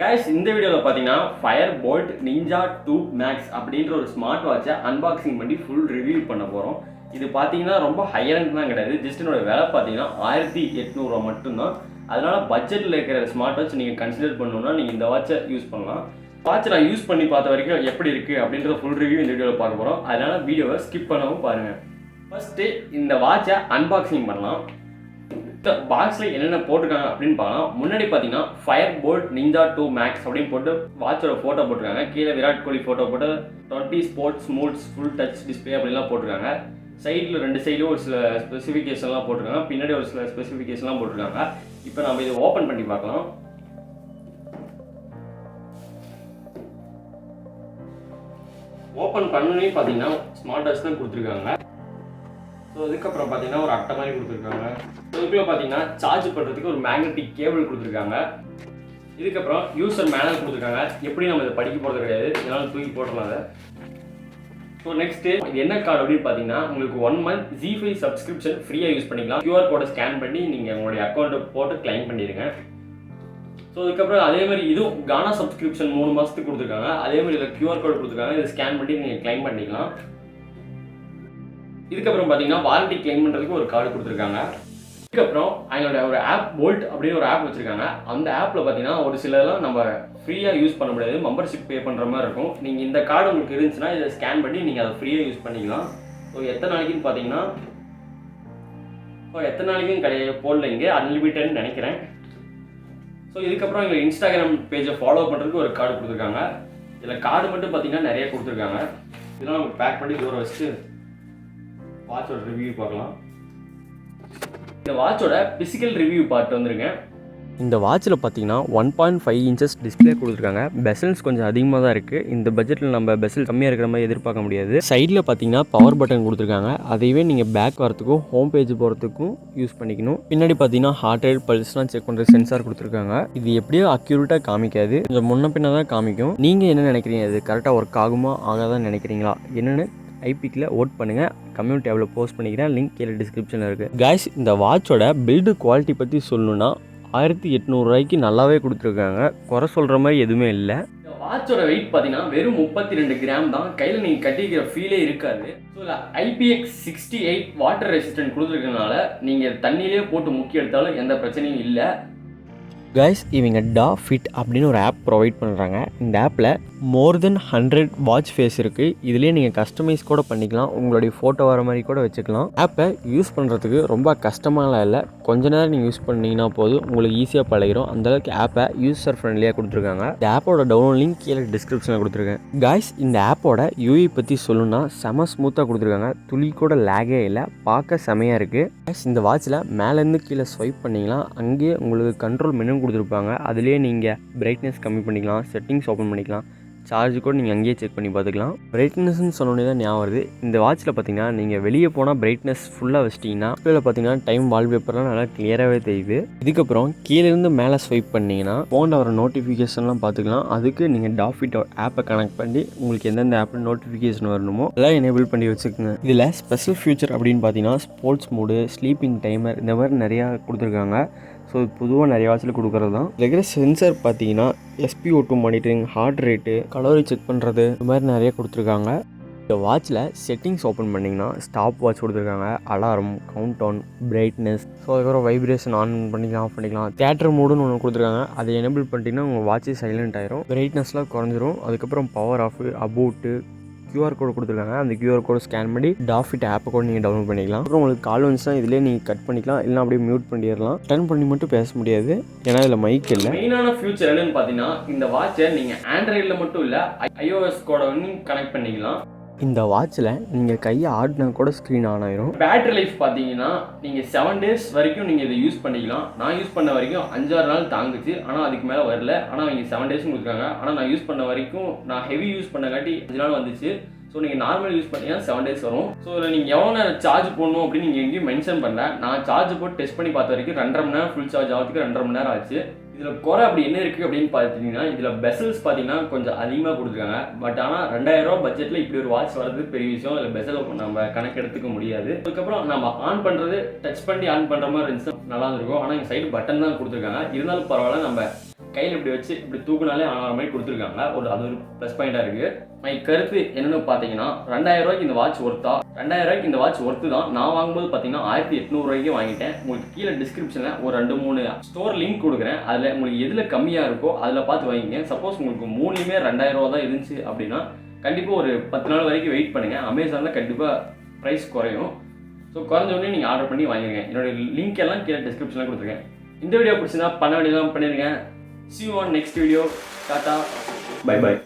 Guys, இந்த வீடியோவில் பார்த்தீங்கன்னா fire-boltt Ninja 2 Max அப்படின்ற ஒரு ஸ்மார்ட் வாட்சை அன்பாக்சிங் பண்ணி ஃபுல் ரிவ்யூ பண்ண போகிறோம். இது பார்த்தீங்கன்னா ரொம்ப ஹையரண்ட் தான் கிடையாது. ஜஸ்ட் என்னோட விலை பார்த்தீங்கன்னா 1800 ரூபா மட்டும்தான். அதனால பட்ஜெட்டில் இருக்கிற ஸ்மார்ட் வாட்ச் நீங்கள் கன்சிடர் பண்ணணும்னா நீங்கள் இந்த வாட்சை யூஸ் பண்ணலாம். வாட்சை நான் யூஸ் பண்ணி பார்த்த வரைக்கும் எப்படி இருக்குது அப்படின்ற ஃபுல் ரிவ்யூ இந்த வீடியோவில் பார்க்க போகிறோம். அதனால் வீடியோவை ஸ்கிப் பண்ணவும் பாருங்கள். ஃபஸ்ட்டு இந்த வாட்சை அன்பாக்சிங் பண்ணலாம். இந்த பாக்ஸில் என்னென்ன போட்டிருக்காங்க அப்படின்னு பார்க்கலாம். முன்னாடி பார்த்தீங்கன்னா fire-boltt Ninja 2 Max அப்படின்னு போட்டு வாட்சோட ஃபோட்டோ போட்டிருக்காங்க. கீழே விராட் கோலி ஃபோட்டோ போட்டு 20 sports modes full touch display அப்படின்லாம் போட்டிருக்காங்க. சைடில் ரெண்டு சைடும் ஒரு சில ஸ்பெசிஃபிகேஷன்லாம் போட்டிருக்காங்க, பின்னாடி ஒரு சில ஸ்பெசிஃபிகேஷன்லாம் போட்டிருக்காங்க. இப்போ நம்ம இதை ஓப்பன் பண்ணி பார்க்கலாம். ஓப்பன் பண்ணி பார்த்தீங்கன்னா ஸ்மார்ட் வாட்ச் தான் கொடுத்துருக்காங்க. ஸோ இதுக்கப்புறம் பார்த்தீங்கன்னா ஒரு அட்டை மாதிரி கொடுத்துருக்காங்க. இதுக்குள்ளே பார்த்தீங்கன்னா சார்ஜ் பண்ணுறதுக்கு ஒரு மேக்னெட்டிக் கேபிள் கொடுத்துருக்காங்க. இதுக்கப்புறம் யூசர் மேனுவல் கொடுத்துருக்காங்க. எப்படி நம்ம இதை படிக்க போகிறது கிடையாது, இதனால் தூக்கி போட்டுடலாம் அதை. ஸோ நெக்ஸ்ட்டு இது என்ன கார்டு அப்படின்னு பார்த்தீங்கன்னா உங்களுக்கு 1 month G5 சப்ஸ்கிரிப்ஷன் ஃப்ரீயாக யூஸ் பண்ணிக்கலாம். QR கோடை ஸ்கேன் பண்ணி நீங்கள் உங்களுடைய அக்கௌண்ட்டை போட்டு கிளைம் பண்ணிடுங்க. ஸோ அதுக்கப்புறம் அதே மாதிரி இதுவும் கானா சப்ஸ்கிரிப்ஷன் 3 மாதத்துக்கு கொடுத்துருக்காங்க. அதே மாதிரி இதில் QR கோடு கொடுத்துருக்காங்க. இதை ஸ்கேன் பண்ணி நீங்கள் கிளைம் பண்ணிக்கலாம். இதுக்கப்புறம் பார்த்தீங்கன்னா வாரண்டி கிளைம் பண்ணுறதுக்கு ஒரு கார்டு கொடுத்துருக்காங்க. இதுக்கப்புறம் அவங்களோட ஒரு ஆப் போல்ட் அப்படின்னு ஒரு ஆப் வச்சுருக்காங்க. அந்த ஆப்பில் பார்த்தீங்கன்னா ஒரு சிலலாம் நம்ம ஃப்ரீயாக யூஸ் பண்ண முடியாது, மெம்பர்ஷிப் பே பண்ணுற மாதிரி இருக்கும். நீங்கள் இந்த கார்டு உங்களுக்கு இருந்துச்சுன்னா இதை ஸ்கேன் பண்ணி நீங்கள் அதை ஃப்ரீயாக யூஸ் பண்ணிக்கலாம். ஸோ எத்தனை நாளைக்குன்னு பார்த்தீங்கன்னா எத்தனை நாளைக்கும் போடல, இங்கே அன்லிமிட்டட்னு நினைக்கிறேன். ஸோ இதுக்கப்புறம் எங்கள் இன்ஸ்டாகிராம் பேஜை ஃபாலோ பண்ணுறதுக்கு ஒரு கார்டு கொடுத்துருக்காங்க. இதில் கார்டு மட்டும் பார்த்தீங்கன்னா நிறைய கொடுத்துருக்காங்க. இதெல்லாம் நம்ம பேக் பண்ணி தூரம் வச்சுட்டு வாட்சோட ரிவ்யூ பார்க்கலாம். இந்த வாட்சோட பிசிக்கல் ரிவ்யூ பார்த்து வந்துருங்க. இந்த வாட்சில் பார்த்தீங்கன்னா 1.5 inches டிஸ்பிளே கொடுத்துருக்காங்க. பெசல்ஸ் கொஞ்சம் அதிகமாக தான் இருக்குது. இந்த பட்ஜெட்டில் நம்ம பெசல் கம்மியாக இருக்கிற மாதிரி எதிர்பார்க்க முடியாது. சைடில் பார்த்தீங்கன்னா பவர் பட்டன் கொடுத்துருக்காங்க. அதையே நீங்கள் பேக் வரத்துக்கும் ஹோம் பேஜ் போகிறதுக்கும் யூஸ் பண்ணிக்கணும். பின்னாடி பார்த்தீங்கன்னா ஹார்ட் ரேட் பல்ஸ்லாம் செக் பண்ணுற சென்சார் கொடுத்துருக்காங்க. இது எப்படியோ அக்யூரேட்டாக காமிக்காது, கொஞ்சம் முன்ன பின்ன தான் காமிக்கும். நீங்கள் என்ன நினைக்கிறீங்க, இது கரெக்டாக ஒர்க் ஆகுமா ஆகாதான் நினைக்கிறீங்களா என்னென்னு ஐபிக்கில் ஓட் பண்ணுங்கள். கம்யூனிட்டி டேபில் போஸ்ட் பண்ணிக்கிறேன், லிங்க் கீழே டிஸ்கிரிப்ஷனில் இருக்குது. கைஸ், இந்த வாட்சோட பில்டு குவாலிட்டி பற்றி சொல்லணுன்னா 1800 ரூபாய்க்கு நல்லாவே கொடுத்துருக்காங்க. குறை சொல்கிற மாதிரி எதுவுமே இல்லை. இந்த வாட்சோட வெயிட் பார்த்தீங்கன்னா வெறும் 32 கிராம் தான். கையில் நீங்கள் கட்டிக்கிற ஃபீலே இருக்காது. ஸோ இல்லை IPX68 வாட்டர் ரெசிஸ்டன்ட் கொடுத்துருக்கனால நீங்கள் தண்ணியிலே போட்டு முக்கி எடுத்தாலும் எந்த பிரச்சனையும் இல்லை. கைஸ், இவங்க ஃபிட் அப்படின்னு ஒரு ஆப் ப்ரொவைட் பண்ணுறாங்க. இந்த ஆப்பில் மோர் தென் 100 வாட்ச் ஃபேஸ் இருக்குது. இதுலேயே நீங்கள் கஸ்டமைஸ் கூட பண்ணிக்கலாம், உங்களுடைய ஃபோட்டோ வர மாதிரி கூட வச்சுக்கலாம். ஆப்பை யூஸ் பண்ணுறதுக்கு ரொம்ப கஷ்டமாலாம் இல்லை, கொஞ்ச நேரம் நீங்கள் யூஸ் பண்ணிங்கன்னா போதும், உங்களுக்கு ஈஸியாக பழகிடும். அந்தளவுக்கு ஆப்பை யூசர் ஃப்ரெண்ட்லியாக கொடுத்துருக்காங்க. இந்த ஆப்போட டவுன்லோட் லிங்க் கீழே டிஸ்கிரிப்ஷனில் கொடுத்துருக்கேன். கைஸ், இந்த ஆப்போட UI பற்றி சொல்லணும்னா செம ஸ்மூத்தாக கொடுத்துருக்காங்க. துளி கூட லேகே இல்லை, பார்க்க செமையாக இருக்குது. கைஸ், இந்த வாட்சில் மேலேருந்து கீழே ஸ்வைப் பண்ணிங்கன்னா அங்கேயே உங்களுக்கு கண்ட்ரோல் மெனு கொடுத்துருப்பாங்க. அதுலேயே நீங்கள் பிரைட்னஸ் கம்மி பண்ணிக்கலாம், செட்டிங்ஸ் ஓப்பன் பண்ணிக்கலாம், சார்ஜ் கூட நீங்கள் அங்கேயே செக் பண்ணி பார்த்துக்கலாம். பிரைட்னஸ்ன்னு சொன்னோன்னே தான் ஞாபகம் வருது. இந்த வாட்சில் பார்த்தீங்கன்னா நீங்கள் வெளியே போனால் பிரைட்னஸ் ஃபுல்லாக வச்சிட்டிங்கன்னா கீழே பார்த்தீங்கன்னா டைம் வால்பேப்பர்லாம் நல்லா கிளியராகவே தெரியுது. இதுக்கப்புறம் கீழேருந்து மேலே ஸ்வைப் பண்ணிங்கன்னா ஃபோனில் வர நோட்டிஃபிகேஷன்லாம் பார்த்துக்கலாம். அதுக்கு நீங்கள் ஃபிட் ஆப்பை கனெக்ட் பண்ணி உங்களுக்கு எந்தெந்த ஆப்பில் நோட்டிஃபிகேஷன் வரணுமோ எல்லாம் எனேபிள் பண்ணி வச்சுக்கோங்க. இதில் ஸ்பெஷல் ஃபியூச்சர் அப்படின்னு பார்த்தீங்கன்னா ஸ்போர்ட்ஸ் மோடு, ஸ்லீப்பிங் டைமர், இந்த மாதிரி நிறையா கொடுத்துருக்காங்க. ஸோ பொதுவாக நிறைய வாட்சில் கொடுக்குறது தான். இருக்கிற சென்சர் பார்த்தீங்கன்னா SpO2 monitoring, heart rate, calorie check பண்ணுறது, இந்த மாதிரி நிறைய கொடுத்துருக்காங்க. இந்த வாட்சில் செட்டிங்ஸ் ஓப்பன் பண்ணிங்கன்னா ஸ்டாப் வாட்ச் கொடுத்துருக்காங்க, alarm, count down, brightness, so அதுக்கப்புறம் வைப்ரேஷன் ஆன் பண்ணிக்கலாம், ஆஃப் பண்ணிக்கலாம். தியேட்டர் மோடுன்னு ஒன்று கொடுத்துருக்காங்க. அதை எனேபிள் பண்ணிட்டீங்கன்னா உங்கள் வாட்சே சைலண்ட் ஆயிரும், பிரைட்னஸ்லாம் குறைஞ்சிரும். அதுக்கப்புறம் பவர் ஆஃப், அபவுட்டு, QR கோடு கொடுத்துருக்காங்க. அந்த QR கோடு ஸ்கேன் பண்ணி ஃபிட் ஆப்பை கூட நீங்கள் டவுன்லோட் பண்ணிக்கலாம். அப்புறம் உங்களுக்கு கால் வந்துச்சுன்னா இதிலே நீங்கள் கட் பண்ணிக்கலாம், இல்லைனா அப்படியே மியூட் பண்ணிடலாம். டர்ன் பண்ணி மட்டும் பேச முடியாது, ஏன்னா இதில் மைக் இல்லை. மெயினான ஃபியூச்சர் என்னன்னு பார்த்தீங்கன்னா இந்த வாட்சை நீங்கள் ஆண்ட்ராய்டில் மட்டும் இல்லை iOS கோட வந்து கனெக்ட் பண்ணிக்கலாம். இந்த வாட்சில் நீங்கள் கையை ஆடினா கூட ஸ்க்ரீன் ஆன் ஆயிரும். பேட்டரி லைஃப் பார்த்தீங்கன்னா நீங்கள் 7 days வரைக்கும் நீங்கள் இதை யூஸ் பண்ணிக்கலாம். நான் யூஸ் பண்ண வரைக்கும் 5-6 நாள் தாங்குச்சு, ஆனால் அதுக்கு மேலே வரல. ஆனால் அவங்க 7 days கொடுத்துருக்காங்க. ஆனால் நான் யூஸ் பண்ண வரைக்கும் நான் ஹெவி யூஸ் பண்ணங்காட்டி 5 நாள் வந்துச்சு. ஸோ நீங்கள் நார்மல் யூஸ் பண்ணிங்கன்னா 7 days வரும். ஸோ இதில் நீங்கள் எவ்வளோ நேரம் சார்ஜ் போடணும் அப்படின்னு நீங்கள் எங்கேயும் மென்ஷன் பண்ணல. நான் சார்ஜ் போட்டு டெஸ்ட் பண்ணி பார்த்த வரைக்கும் 2.5 மணி நேரம் ஃபுல் சார்ஜ் ஆகிறதுக்கு 2.5 மணி நேரம் ஆச்சு. இதில் குறை அப்படி என்ன இருக்குது அப்படின்னு பார்த்தீங்கன்னா இதில் பெசல்ஸ் பார்த்தீங்கன்னா கொஞ்சம் அதிகமாக கொடுத்துருக்காங்க. பட் ஆனால் 2000 ரூபா பட்ஜெட்டில் இப்படி ஒரு வாட்ச் வரது பெரிய விஷயம். இதில் பெசல் நம்ம கணக்கு எடுத்துக்க முடியாது. அதுக்கப்புறம் நம்ம ஆன் பண்ணுறது டச் பண்ணி ஆன் பண்ணுற மாதிரி இருந்துச்சு, நல்லா இருக்கும். ஆனால் எங்கள் சைடு பட்டன் தான் கொடுத்துருக்காங்க. இருந்தாலும் பரவாயில்ல, நம்ம கையில் இப்படி வச்சு இப்படி தூக்குனாலே ஆகிற மாதிரி கொடுத்துருக்காங்க. அது ஒரு ப்ளஸ் பாயிண்டாக இருக்குது. மை கருத்து என்னென்னு பார்த்தீங்கன்னா, 2000 ரூபாய்க்கு இந்த வாட்ச் ஒர்த்தா? 2000 ரூபாய்க்கு இந்த வாட்ச் ஒர்த்து தான். நான் வாங்கும்போது பார்த்தீங்கன்னா 1800 ரூபாய்க்கு வாங்கிட்டேன். உங்களுக்கு கீழே டிஸ்கிரிப்ஷனில் ஒரு 2-3 ஸ்டோர் லிங்க் கொடுக்குறேன். அதில் உங்களுக்கு எதில் கம்மியாக இருக்கோ அதில் பார்த்து வாங்கிங்க. சப்போஸ் உங்களுக்கு 3லையுமே 2000 ரூபா தான் இருந்துச்சு அப்படின்னா கண்டிப்பாக ஒரு 10 நாள் வரைக்கும் வெயிட் பண்ணுங்கள். அமேசானில் கண்டிப்பாக ப்ரைஸ் குறையும். ஸோ குறைஞ்ச உடனே நீங்கள் ஆர்டர் பண்ணி வாங்கிடுங்க. என்னோடய லிங்க் எல்லாம் கீழே டிஸ்கிரிப்ஷனில் கொடுத்துருக்கேன். இந்த வீடியோ பிடிச்சிருந்தா பண்ண வேண்டியதெல்லாம் பண்ணிடுங்க. See you on next video. Tata. Bye bye.